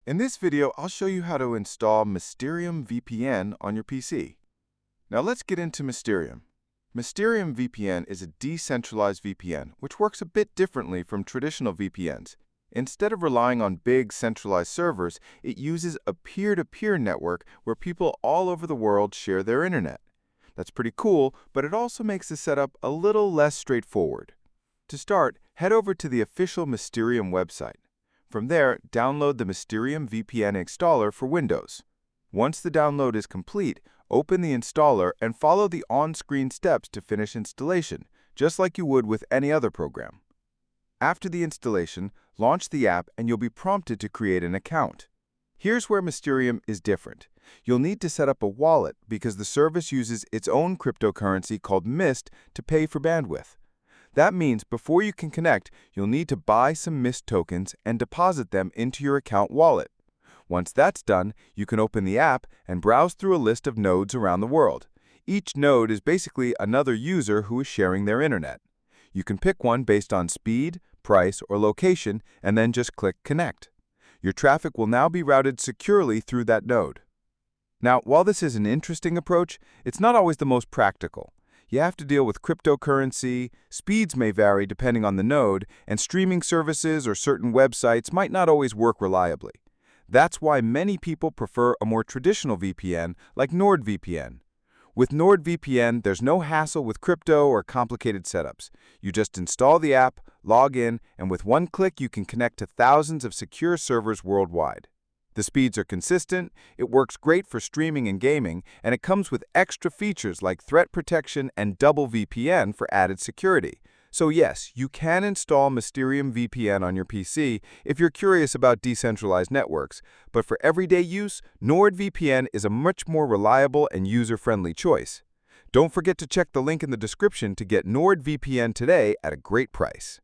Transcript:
In this video, I'll show you how to install Mysterium VPN on your PC. Now let's get into Mysterium. Mysterium VPN is a decentralized VPN, which works a bit differently from traditional VPNs. Instead of relying on big centralized servers, it uses a peer-to-peer network where people all over the world share their internet. That's pretty cool, but it also makes the setup a little less straightforward. To start, head over to the official Mysterium website. From there, download the Mysterium VPN installer for Windows. Once the download is complete, open the installer and follow the on-screen steps to finish installation, just like you would with any other program. After the installation, launch the app and you'll be prompted to create an account. Here's where Mysterium is different. You'll need to set up a wallet because the service uses its own cryptocurrency called Mist to pay for bandwidth. That means before you can connect, you'll need to buy some Mist tokens and deposit them into your account wallet. Once that's done, you can open the app and browse through a list of nodes around the world. Each node is basically another user who is sharing their internet. You can pick one based on speed, price, or location, and then just click Connect. Your traffic will now be routed securely through that node. Now, while this is an interesting approach, it's not always the most practical. You have to deal with cryptocurrency, speeds may vary depending on the node, and streaming services or certain websites might not always work reliably. That's why many people prefer a more traditional VPN like NordVPN. With NordVPN, there's no hassle with crypto or complicated setups. You just install the app, log in, and with one click you can connect to thousands of secure servers worldwide. The speeds are consistent, it works great for streaming and gaming, and it comes with extra features like threat protection and double VPN for added security. So yes, you can install Mysterium VPN on your PC if you're curious about decentralized networks, but for everyday use, NordVPN is a much more reliable and user-friendly choice. Don't forget to check the link in the description to get NordVPN today at a great price.